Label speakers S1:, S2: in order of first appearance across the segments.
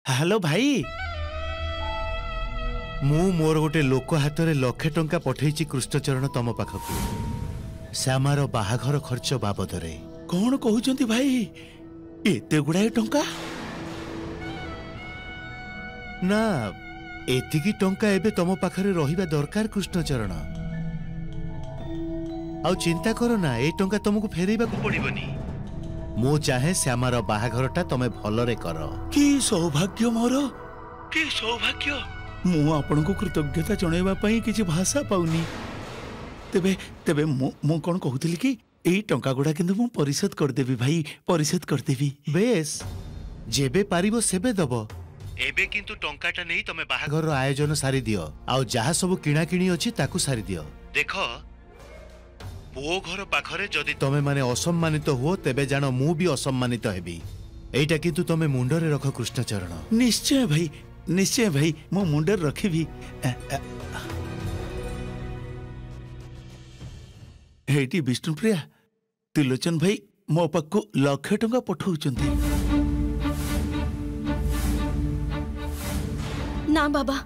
S1: Hello भाई मु मोर गोटे लोक हाथ में लक्षे टंका पठेची कृष्णचरण तम पाखक श्यामार बाहाघर खर्च बाबद रे।
S2: कौन कहउचंती भाई एते गुड़ाए टंका?
S1: ना एतिकी टंका एबे तम पाखरे रहिबा दरकार कृष्णचरण। आउ चिंता करो ना ए टंका तुमको फेरैबा को पड़िबनी। मु चाहे श्यामार बाहाघरटा तमे भलरे कर।
S2: कि सौभाग्य मोर, कि सौभाग्य। मु आपनको कृतज्ञता जणाइबा पई किछि भाषा पाउनी। तेबे तेबे मु कोन कहउतिली कि एई टंका गुडा किंतु मु परिशोध कर देबी भाई, परिशोध कर देबी।
S1: बेस जेबे पारिबो सेबे दबो। एबे किंतु टंकाटा नै तमे बाहाघर आयोजन सारी दियो। आउ जहा सब किणा किणी अछि ताकू सारी दियो। देखो पो घर पाखरे जदि तमे माने असम्मानित हो तेबे जानो मु भी असम्मानित हेबी। एइटा किंतु तमे मुंडरे रख कृष्णचरण।
S2: निश्चय भाई, निश्चय भाई मो मुंडर रखिबी। हेटी विष्णुप्रिया त्रिलोचन भाई मो पाखु लक्षे टंका पठौचंती।
S3: ना बाबा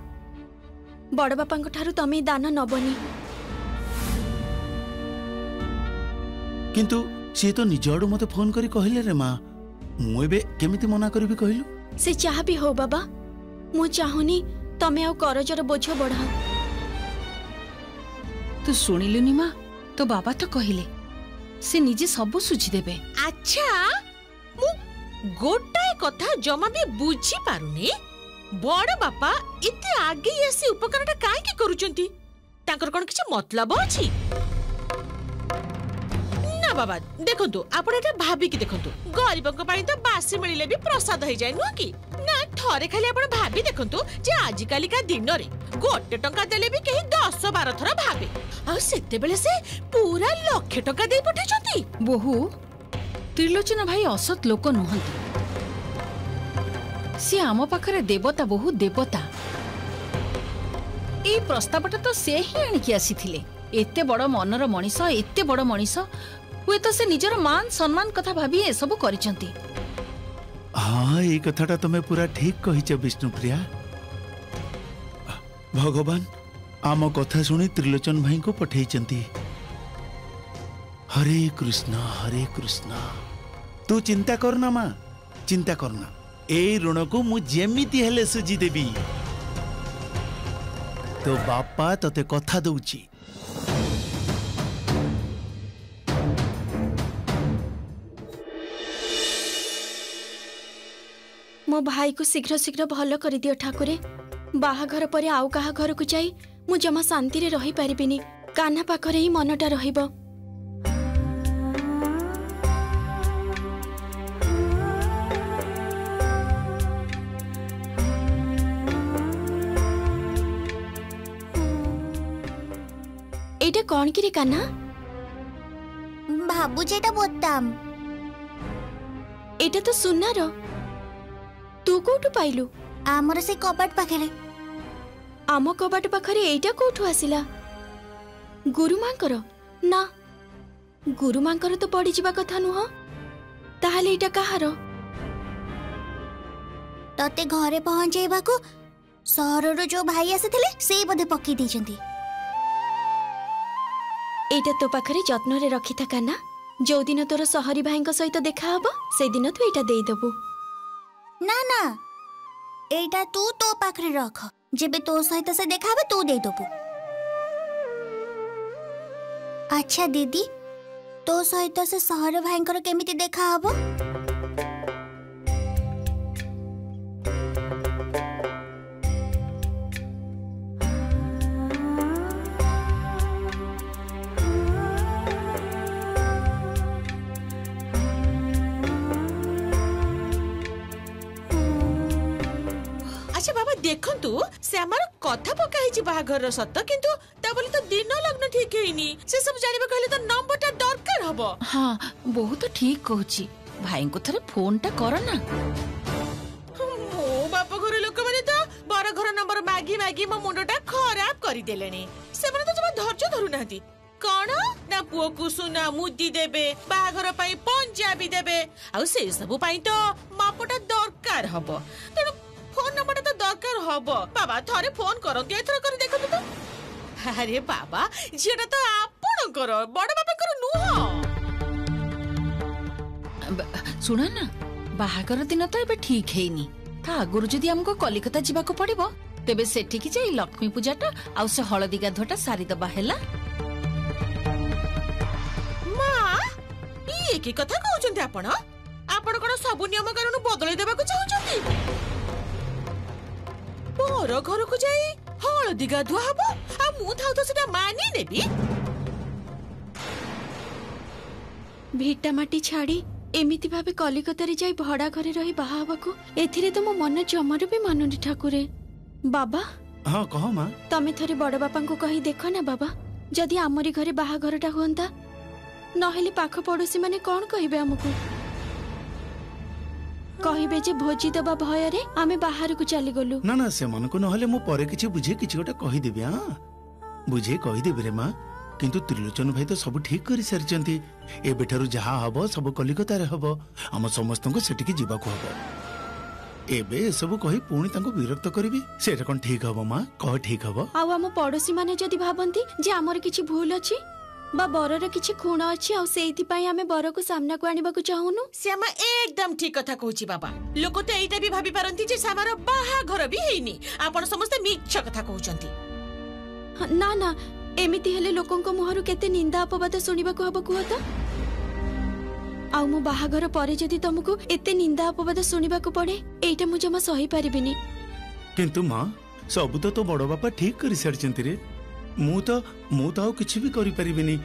S3: बड़ बापा ठारू तमे दान नबनी।
S2: किंतु सी तो निज आड़ू मते फोन करी कहले रे माँ, मु एबे केमिति मना करबी कहलु?
S3: से चाह भी हो बाबा, मु चाहुनी तमे आउ करजर बोझ बढ़ा।
S4: तू सुनिलुनी माँ, तो बाबा तो कहले से निजे सब सुझी देबे।
S5: अच्छा मु गोटाए कथा जमा भी बुझी पारुनी, बड़ बापा इते आगे आसी उपकारटा काहे की करूचंती? तांकर कोन किछ मतलब अछि? ना बाबा देखंतु आपण एटा भाबी की देखंतु, गरीबक पाई तो बासी मिलिले भी प्रसाद हो जाय नुआ की ना। थरे खाली आपण भाबी देखंतु जे आजि काली का दिन रे गोटे टंका देले भी कहीं 10-12 थरा भाबे, आ सेते बेले से पूरा लक्षे टंका दे पठेचंती।
S4: बहु त्रिलोचन भाई असत लोक नुहंती, सी आम पाखरे देवता बहु देवता। ए प्रस्तावटा तो से ही आनिकी आसीथिले। एते बड़ मनर मनीष, एते बड़ मनीष हुए तो से निजर मान सम्मान कथा भाबी ए सब करिसंती।
S2: हाँ ये कथाटा तुम्हें पूरा ठीक कहिछ विष्णुप्रिया। भगवान आम कथा सुनी त्रिलोचन भाई को पठेइचंती। हरे कृष्णा। तू चिंता करना माँ, चिंता करना। ए ऋण को मु जेमिति हेले सुझी देबी। तो बापा तते कथा दउची।
S3: मो भाई को शीघ्र शीघ्र भल कर दियो ठाकुरे। बाहाघर परे आउ काहा घर को जाई मु जमा शांति रे रही पारिबिनी। कान्हा पाखरे ही मनटा रहिबो। एटा कौन किरे कान्हा?
S6: बाबू जेटा बोताम।
S3: एटा तो सुनार। तू कोठु पाइलु?
S6: आमर से कबाट पाखरे।
S3: आम कबाट पाखरे एटा कोठु आसिला? गुरुमांकर? ना गुरुमांकर तो पड़ी जिबा कथा नुह। ताहाले एटा कहार?
S6: तते घरे पहुंचेबा को सहरर जो भाई आसीथिले से बधे पक्की देचंती।
S3: एटा तो पाखरे जत्न रे रखी था कान्हा। जो दिन तोर सहरी भाई सहित देखा हबो से दिन तू एटा देई दबु।
S6: ना ना एटा तू तो पाखरे रख, जेबे तो सहित से देखा हबे तू दे दबु। अच्छा दीदी तो सहित से सहर भाईंकर केमिति देखा हबो?
S5: देखंतु से हमार कथा पकाई बाहाघर सत, किंतु ता बोली तो दिन लग्न ठीक हेनी। से सब जानिबा कहले तो नंबरटा दरकार हबो।
S4: हाँ बहुत ठीक कहूची। भाई को थरे फोनटा कर ना।
S5: मो बाप घर लोक माने तो बर घर नंबर मागी मागी मो मुंडटा खराब करी देलेनी। से माने तो जमा धैर्य धरु नाहती। कौन ना पुओ को सुना मुदी देबे, बाहाघर पई पंजाबी देबे, आ से सब पई तो मापटा दरकार हबो। तेनु हबो बाबा थरे फोन करो एथर कर देखो तो अरे बाबा झीटा तो आपणकर बड़ बापाकर नुह
S4: शुण ना बाहागर दिन तो एबे ठीक हेनी ता आगुरु जदि हमको कलिकता जीवाको पड़िबो तेबे सेठिकी जाई लक्ष्मी पूजाटा आउ से हळदी गाधुआटा सारी दबा हैला।
S5: मां ये की कथा कहउचंती आपण आपण कोन सब नियम कानून बदलै देबा को चाहउचंती पर घर को जाई हळदी गाधुआ हबो आ मु थाउ तो सेटा मानी नेबी
S3: भिटा माटी छाड़ी एमिति भाबे कलिकता रे जाई भड़ा घरे रही बाहा हबाकू एथिरे तो मो मन जमारू भी मानुनी ठाकुरे। बाबा
S2: हाँ कह माँ
S3: तमे थरे बड़ बापा को कही देखो ना बाबा जदि आमरी घरे बाहाघरटा हुंता नहेले पाख पड़ोसी माने कौन कहिबे हमकू कहिबे जे भोजी दबा भय रे आमे बाहर को चली गलु
S2: ना ना से मन को नहले मो परे किछि बुझे किछि गोटे कहि देबी। हां बुझे कहि देबी रे माँ किंतु त्रिलोचन भाई तो सब ठीक कर सारी एबेठारु जहा हबो सब कलिकता रे हबो हम समस्त को सेटिकी जीवा को हबो एबे सब कहि पुणी तांको विरक्त करबी सेटा कोन ठीक हबो माँ कह ठीक हबो
S3: आ हम पड़ोसी माने जदि भाबंती जे हमर किछि भूल अछि बा बरर किछि खूण अछि आ सेइति पई आमे बर को सामना को आनिबा को चाहुनु
S5: श्यामा एकदम ठीक कथा कहूची बाबा लोक तो एटा भी भाबी पारंती जे श्यामार बाहा घर भी हेइनी आपण समस्त मिछ कथा कहउचंती
S3: ना ना एमिति हेले लोकंको मुहरु केते निंदा अपवाद सुनिबा को हबो कुहता आउ मो बाहाघर परे जदि तुमको एते निंदा अपवाद सुनिबा को पड़े एटा मु जमा सही परिबिनी
S2: किंतु माँ सब तो बड़ बापा ठीक कर सारी रे मु तो आउ किछि भी करि परिबिनी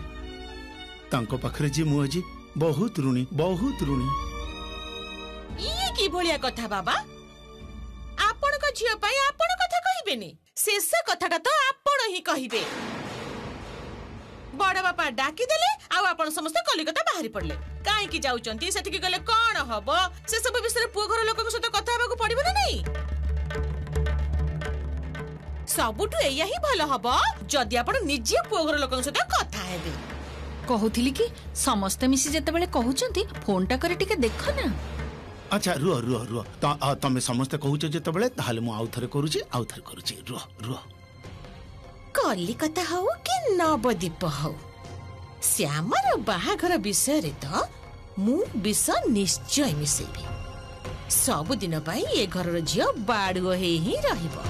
S2: तांको पाखरे जी मु आजी बहुत ऋणी
S5: ये की भलिया कथा बाबा आपण को झियो पई आपण कथा कहिबेनी शेष कथाटा तो आपण ही कहिबे बड़ बापा डाकी देले आ आपण समस्त कलिकता बाहरी पड़ले काहे की जाउचंती सेठी गले कोन हबो से सब विषय पुओ घर लोक सहित कथा हेबाकू पड़िबो ना नहीं सबुठु एया ही भलो हबो जदि आपण निजे पुओ घर लोक सहित कथा हेबे
S4: कहूथिली कि समस्त मिसी जते बेले कहउचंती फोनटा करे टिके देखो ना
S2: अच्छा रुह तमे समस्त कहूच जते बेले ताले मु आउ थरे करूची रुह
S5: कलिकता हो कि नवद्वीप हो श्यामर बाहाघर विषय रे तो मु विषय निश्चय मिसेबी सब दिन पाई ए घरर झियो बाडुओ हे ही रहिबो।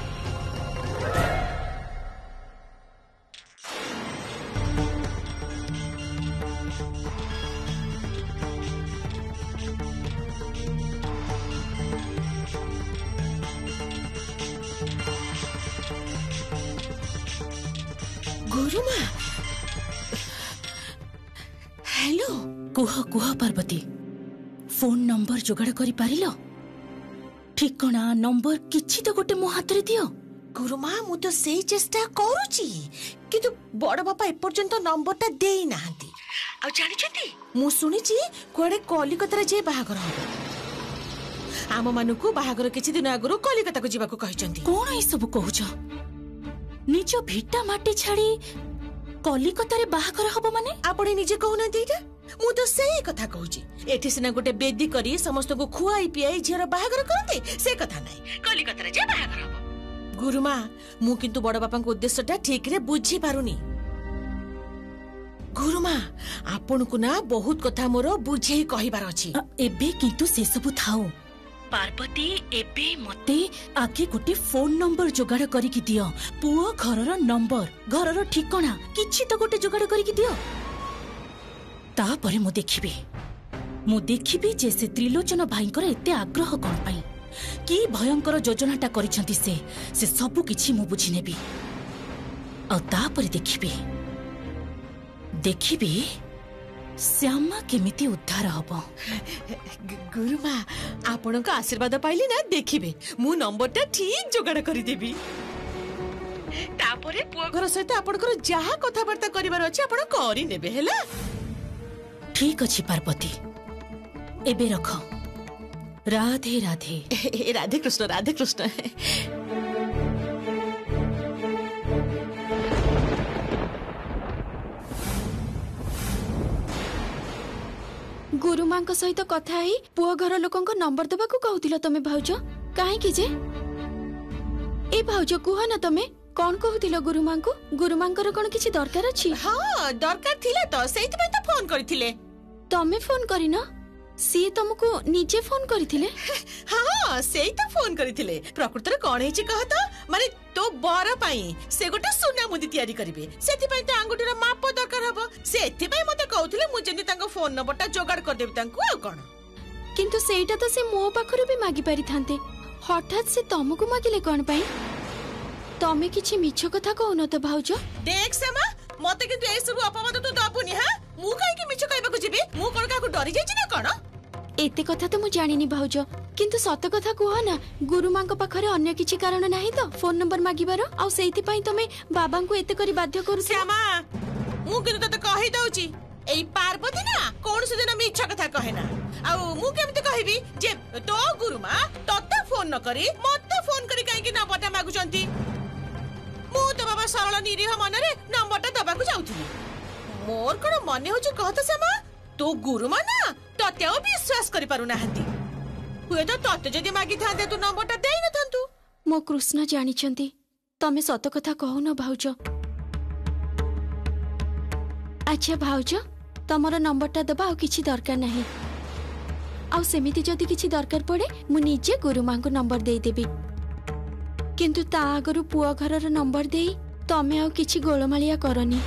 S5: गुरुमा हेलो
S7: कुह पार्वती फोन नंबर जोगाड़ करि पारिलो ठिकना नंबर किछि तो गोटे मो हाथ रे दियो
S5: गुरुमा मु तो सेई चेष्टा करूची किंतु बड़ बापा ए पर्यंत नंबरटा देई नाहंती आ जानि छथि मु सुनिची कोडे कलिकता रे जे बाहागर हो आम मानुको बाहागर किछि दिन आगरो कलिकता को जीवा को कहिचंती
S7: कोन ए सब कहउछ निज भिटा माटी छाड़ी कलिकता रे बाहागर हबो माने
S5: आपणे निजे कहउना देइटा मु तो सेई कथा कहूची एठी सिना गोटे बेदी करी समस्त को खुआई पियाई झियर बाहागर करते से कथा नै कलिकता रे जे बाहागर हबो गुरुमा मु किंतु बड़ बापा को उद्देश्यटा ठीक रे बुझी पारुनी गुरुमा आपन को ना बहुत कथा मोर बुझेई कहिबार अछि
S7: एबे किंतु से सब थाओ पार्वती एबे मते आगे गोटे फोन नंबर जोगाड़ करिकि दियो पुओ घरर नंबर घरर ठिकना किछि तो गोटे जोगाड़ करिकि दियो तापरे मु देखिबी जे से त्रिलोचन भाईंकर एते आग्रह कोन पई की भयंकर योजनाटा करिसंती से सब किछि मु बुझि नेबी आ तापरे देखिबी श्यामा केमिति उद्धार हबो
S5: गुरुमा आपन का आशीर्वाद पाइली ना देखिबे मु नंबरटा ठीक जोगाड़ करि देबी तापरे पुओ घर सहित आपनकर जहा कथा वार्ता करिवार अछि आपन करि नेबे हैला
S7: ठीक अछि पार्वती एबे रखो राधे राधे
S5: राधे कृष्ण
S3: गुरुमां सहित कथा पुओ घर लोकंको नंबर दबा को कहउतिलो तमे भाउजो काहे कि जे ए भाउज कुह ना तमे कौन कहूतिलो गुरुमा को गुरुमांकर कोन किछि दरकार अछि
S5: हाँ दरकार थिले तो सेति पे तो फोन करथिले
S3: तमे फोन करिना सी तुमको निजे फोन करथिले
S5: हाँ सेई तो फोन करथिले प्रकृत रे कोन हेछि कहत माने तो बर पई से गोटे सुना मुदी तयारी करिवे सेति पई तो अंगुठीर माप दरकार हबो सेति पई मते कहउथिले मु जेनी तांको फोन नंबरटा जोगाड़ कर देबी तांको आ कोन
S3: किंतु सेटा तो से मो पाखरु भी मागी पारि थांते हठात से तुमको मागिले कोन पई तमे किछि मिछ कथा कहउन त भाउज
S5: देख सेमा मते किंतु ए सब अपवाद तो दबुनी हां मु काई कि मिछ कहबा को जिबी मु कोन काकू डरी जाइछि ना कोन
S3: एते कथा तो मु जानिनी भाउज किंतु सत कथा कुह ना गुरुमां को पाखरे अन्य किछि कारण नाही तो फोन नंबर मागिबार आ सेति पई तमे बाबा को एते करी बाध्य करू
S5: श्यामा मु किंतु तते कहि दउछि एई पार्वती ना कोन से दिन मिछ कथा कहे ना आ मु केमते कहिबी जे तो गुरुमा तते फोन न करी मते फोन करी काई कि नंबरटा मागु चंती मु तो बाबा सरल निरीह मनरे नंबरटा दबा को जाउथि मोर कोन मने होछि कहत श्यामा तो गुरुमा ना तते ओ विश्वास करि पारु नाहंती हुए तो तते जदी मागी थांते तू नंबरटा देई न थंतु
S3: मो कृष्ण जानिछंती तमे सत कथा कहू न भाउज अच्छा भाउज तमरो नंबरटा दबा आ किछि दरकार नाही आ सेमिति जदी किछि दरकार पड़े मु निजे गुरुमां को नंबर देई देबी किंतु ता आगरु पुआ घरर नंबर देई तमे आ किछि गोलमालिया करनी